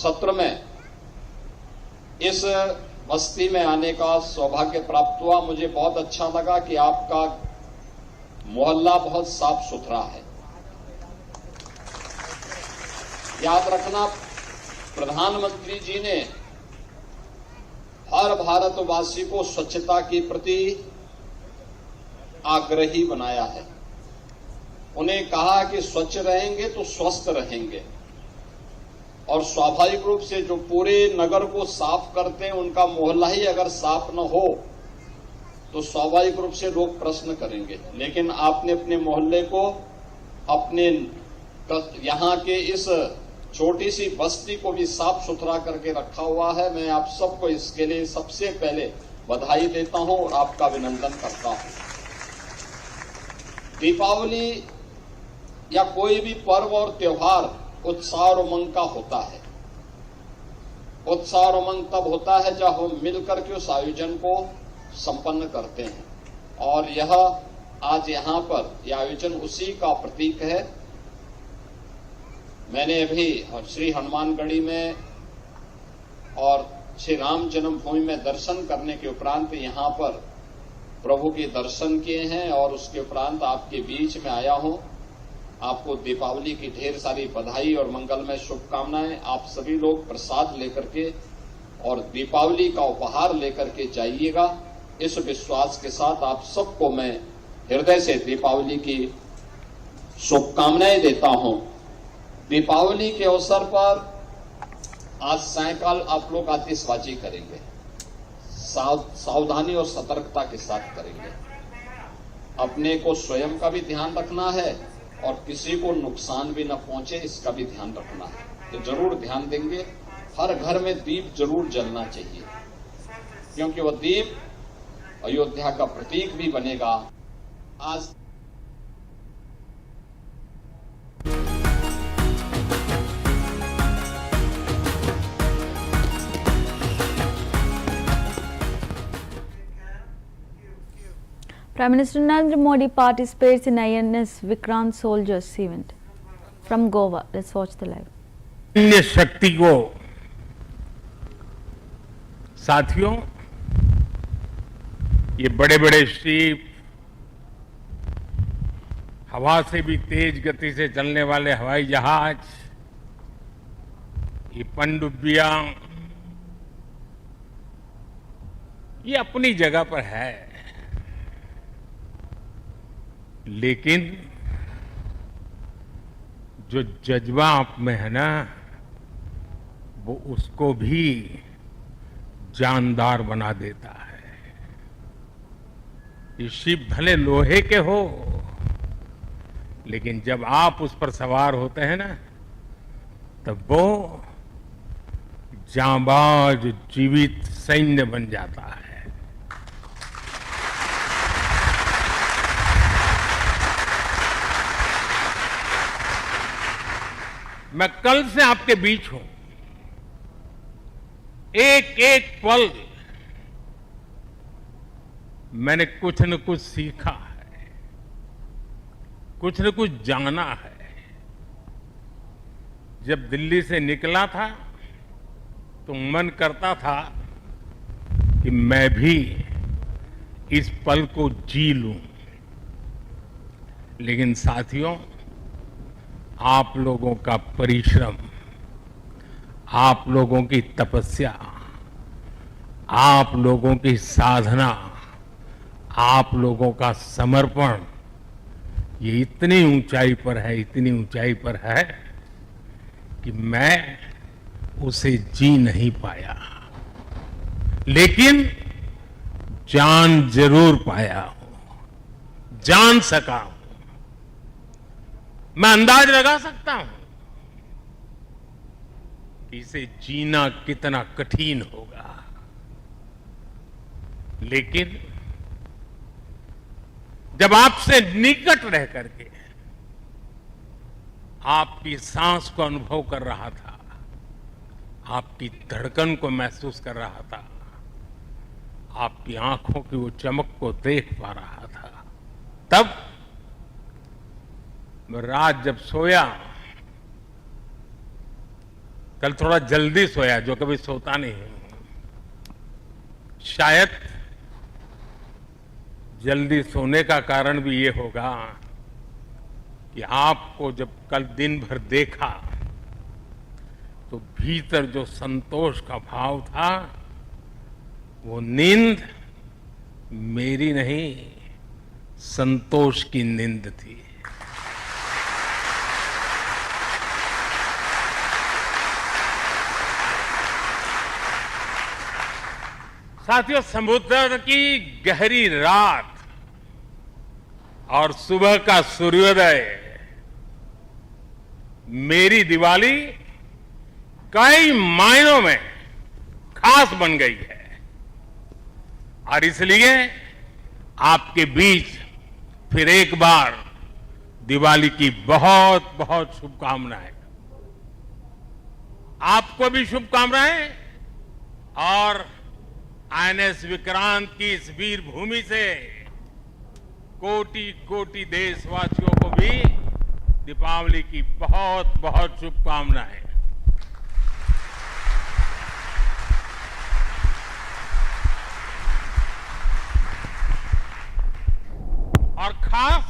सत्र में इस बस्ती में आने का सौभाग्य प्राप्त हुआ। मुझे बहुत अच्छा लगा कि आपका मोहल्ला बहुत साफ सुथरा है। याद रखना, प्रधानमंत्री जी ने हर भारतवासी को स्वच्छता के प्रति आग्रही बनाया है। उन्हें कहा कि स्वच्छ रहेंगे तो स्वस्थ रहेंगे, और स्वाभाविक रूप से जो पूरे नगर को साफ करते हैं उनका मोहल्ला ही अगर साफ न हो तो स्वाभाविक रूप से लोग प्रश्न करेंगे। लेकिन आपने अपने मोहल्ले को, अपने यहां के इस छोटी सी बस्ती को भी साफ सुथरा करके रखा हुआ है। मैं आप सबको इसके लिए सबसे पहले बधाई देता हूं और आपका अभिनंदन करता हूं। दीपावली या कोई भी पर्व और त्योहार उत्साह और उमंग का होता है। उत्साह और उमंग तब होता है जब हम मिलकर के उस आयोजन को संपन्न करते हैं, और यह आज यहां पर यह आयोजन उसी का प्रतीक है। मैंने अभी श्री हनुमानगढ़ी में और श्री राम जन्मभूमि में दर्शन करने के उपरांत यहां पर प्रभु के दर्शन किए हैं, और उसके उपरांत आपके बीच में आया हूं। आपको दीपावली की ढेर सारी बधाई और मंगलमय शुभकामनाएं। आप सभी लोग प्रसाद लेकर के और दीपावली का उपहार लेकर के जाइएगा। इस विश्वास के साथ आप सबको मैं हृदय से दीपावली की शुभकामनाएं देता हूं। दीपावली के अवसर पर आज सायंकाल आप लोग आतिशबाजी करेंगे। सावधानी और सतर्कता के साथ करेंगे। अपने को स्वयं का भी ध्यान रखना है और किसी को नुकसान भी न पहुंचे, इसका भी ध्यान रखना है। तो जरूर ध्यान देंगे। हर घर में दीप जरूर जलना चाहिए, क्योंकि वह दीप अयोध्या का प्रतीक भी बनेगा। आज Prime Minister Narendra Modi participates in INS Vikrant Soldiers event from Goa. Let's watch the live. सैन्य शक्ति को, साथियों, ये बड़े बड़े शिप, हवा से भी तेज गति से चलने वाले हवाई जहाज, ये पनडुब्बियां, ये अपनी जगह पर है, लेकिन जो जज्बा आप में है ना, वो उसको भी जानदार बना देता है। ये शिप भले लोहे के हो, लेकिन जब आप उस पर सवार होते हैं ना, तब वो जांबाज जीवित सैन्य बन जाता है। मैं कल से आपके बीच हूं। एक एक पल मैंने कुछ न कुछ सीखा है, कुछ न कुछ जाना है। जब दिल्ली से निकला था तो मन करता था कि मैं भी इस पल को जी लूं, लेकिन साथियों, आप लोगों का परिश्रम, आप लोगों की तपस्या, आप लोगों की साधना, आप लोगों का समर्पण, ये इतनी ऊंचाई पर है, इतनी ऊंचाई पर है कि मैं उसे जी नहीं पाया, लेकिन जान जरूर पाया हूं, जान सका हूं। मैं अंदाज लगा सकता हूं कि इसे जीना कितना कठिन होगा, लेकिन जब आपसे निकट रह करके आपकी सांस को अनुभव कर रहा था, आपकी धड़कन को महसूस कर रहा था, आपकी आंखों की वो चमक को देख पा रहा था, तब रात जब सोया कल थोड़ा जल्दी सोया, जो कभी सोता नहीं हूं। शायद जल्दी सोने का कारण भी ये होगा कि आपको जब कल दिन भर देखा तो भीतर जो संतोष का भाव था, वो नींद मेरी नहीं, संतोष की नींद थी। साथियों, समुद्र की गहरी रात और सुबह का सूर्योदय मेरी दिवाली कई मायनों में खास बन गई है। और इसलिए आपके बीच फिर एक बार दिवाली की बहुत बहुत शुभकामनाएं। आपको भी शुभकामनाएं और आईएनएस विक्रांत की इस वीर भूमि से कोटि कोटि देशवासियों को भी दीपावली की बहुत बहुत शुभकामनाएं। और खास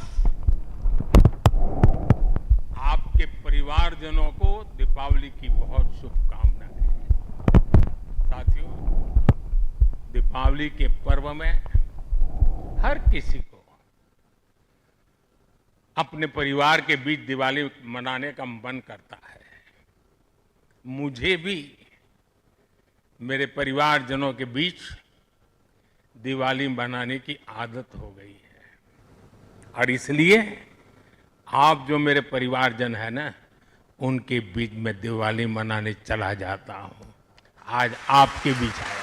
आपके परिवारजनों को दीपावली की बहुत शुभकामनाएं। साथियों, दीपावली के पर्व में हर किसी को अपने परिवार के बीच दिवाली मनाने का मन करता है। मुझे भी मेरे परिवारजनों के बीच दिवाली मनाने की आदत हो गई है। और इसलिए आप जो मेरे परिवारजन है ना, उनके बीच में दिवाली मनाने चला जाता हूं। आज आपके बीच आया।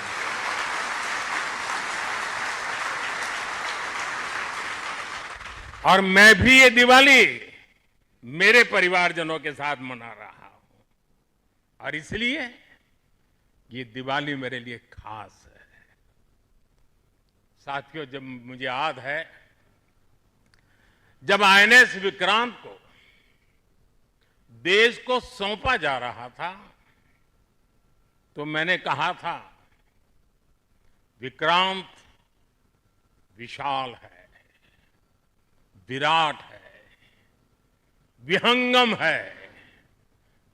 और मैं भी ये दिवाली मेरे परिवारजनों के साथ मना रहा हूं। और इसलिए ये दिवाली मेरे लिए खास है। साथियों, जब मुझे याद है, जब आईएनएस विक्रांत को देश को सौंपा जा रहा था, तो मैंने कहा था, विक्रांत विशाल है, विराट है, विहंगम है,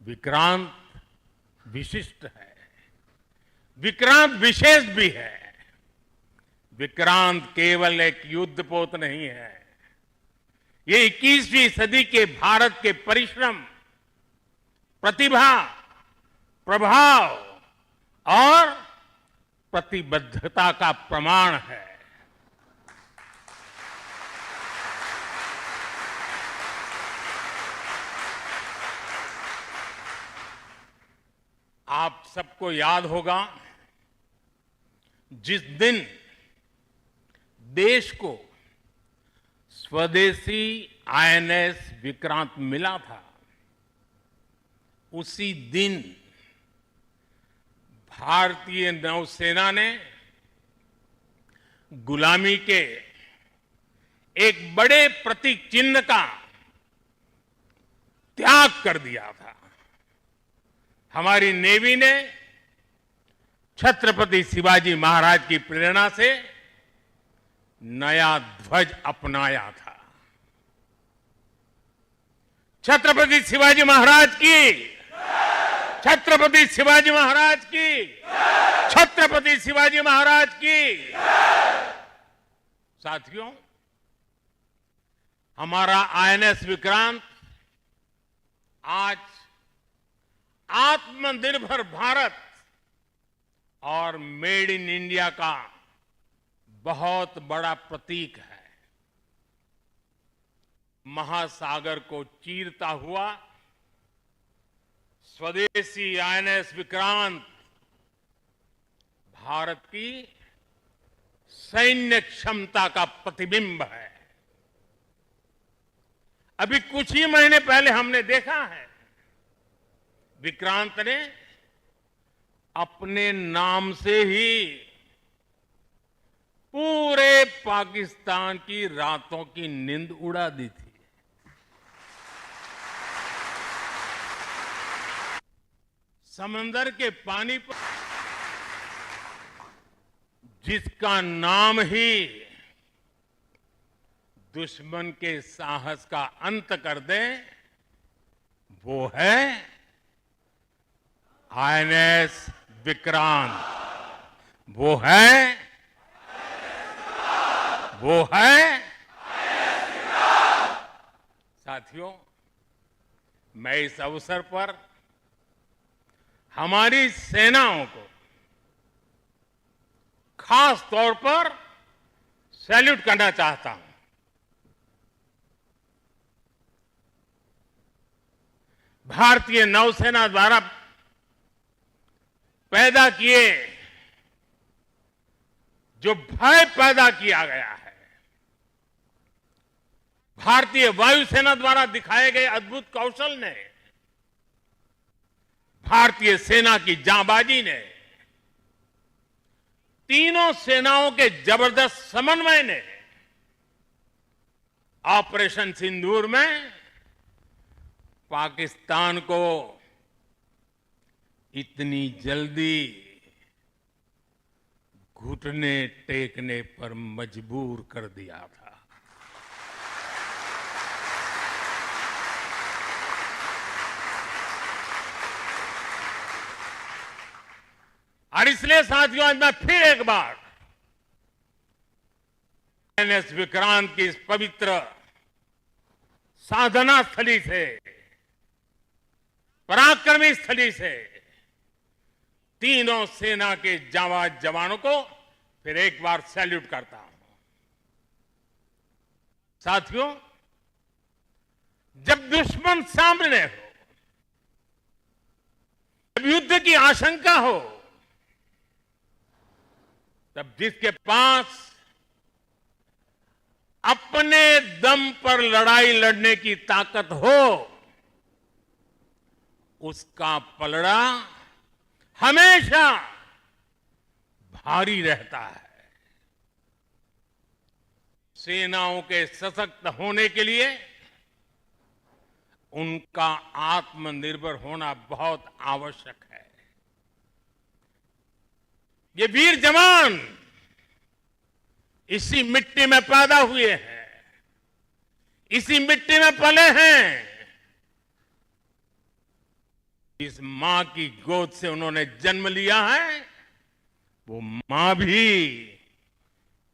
विक्रांत विशिष्ट है, विक्रांत विशेष भी है। विक्रांत केवल एक युद्धपोत नहीं है, ये 21वीं सदी के भारत के परिश्रम, प्रतिभा, प्रभाव और प्रतिबद्धता का प्रमाण है। आप सबको याद होगा, जिस दिन देश को स्वदेशी आईएनएस विक्रांत मिला था, उसी दिन भारतीय नौसेना ने गुलामी के एक बड़े प्रतीक चिन्ह का त्याग कर दिया था। हमारी नेवी ने छत्रपति शिवाजी महाराज की प्रेरणा से नया ध्वज अपनाया था। छत्रपति शिवाजी महाराज की, छत्रपति शिवाजी महाराज की, छत्रपति शिवाजी महाराज की। साथियों, हमारा आईएनएस विक्रांत आज आत्मनिर्भर भारत और मेड इन इंडिया का बहुत बड़ा प्रतीक है। महासागर को चीरता हुआ स्वदेशी आईएनएस विक्रांत भारत की सैन्य क्षमता का प्रतिबिंब है। अभी कुछ ही महीने पहले हमने देखा है, विक्रांत ने अपने नाम से ही पूरे पाकिस्तान की रातों की नींद उड़ा दी थी। समंदर के पानी पर जिसका नाम ही दुश्मन के साहस का अंत कर दे, वो है आईएनएस विक्रांत। वो है साथियों, मैं इस अवसर पर हमारी सेनाओं को खास तौर पर सैल्यूट करना चाहता हूं। भारतीय नौसेना द्वारा पैदा किए जो भय पैदा किया गया है, भारतीय वायुसेना द्वारा दिखाए गए अद्भुत कौशल ने, भारतीय सेना की जांबाजी ने, तीनों सेनाओं के जबरदस्त समन्वय ने ऑपरेशन सिंदूर में पाकिस्तान को इतनी जल्दी घुटने टेकने पर मजबूर कर दिया था। और इसलिए साथियों, आज मैं फिर एक बार आईएनएस विक्रांत की इस पवित्र साधना स्थली से, पराक्रमी स्थली से तीनों सेना के जांबाज जवानों को फिर एक बार सैल्यूट करता हूं। साथियों, जब दुश्मन सामने हो, जब युद्ध की आशंका हो, तब जिसके पास अपने दम पर लड़ाई लड़ने की ताकत हो, उसका पलड़ा हमेशा भारी रहता है। सेनाओं के सशक्त होने के लिए उनका आत्मनिर्भर होना बहुत आवश्यक है। ये वीर जवान इसी मिट्टी में पैदा हुए हैं, इसी मिट्टी में पले हैं। इस मां की गोद से उन्होंने जन्म लिया है, वो मां भी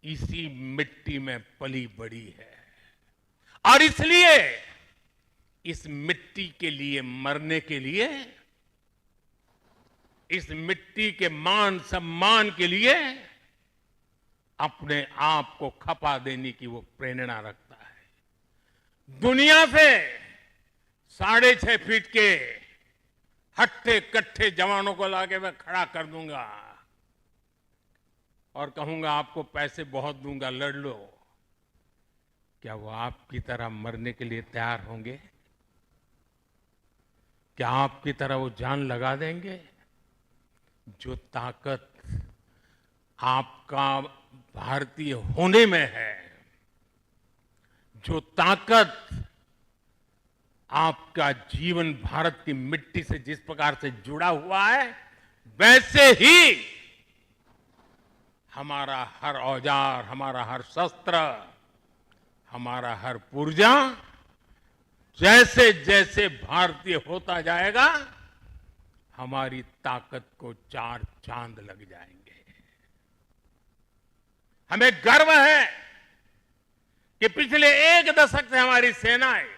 इसी मिट्टी में पली बड़ी है। और इसलिए इस मिट्टी के लिए मरने के लिए, इस मिट्टी के मान सम्मान के लिए अपने आप को खपा देने की वो प्रेरणा रखता है। दुनिया से 6.5 फीट के हट्टे कट्टे जवानों को लाके मैं खड़ा कर दूंगा और कहूंगा आपको पैसे बहुत दूंगा, लड़ लो। क्या वो आपकी तरह मरने के लिए तैयार होंगे? क्या आपकी तरह वो जान लगा देंगे? जो ताकत आपका भारतीय होने में है, जो ताकत आपका जीवन भारत की मिट्टी से जिस प्रकार से जुड़ा हुआ है, वैसे ही हमारा हर औजार, हमारा हर शस्त्र, हमारा हर पुर्जा जैसे जैसे भारतीय होता जाएगा, हमारी ताकत को 4 चांद लग जाएंगे। हमें गर्व है कि पिछले 1 दशक से हमारी सेनाएं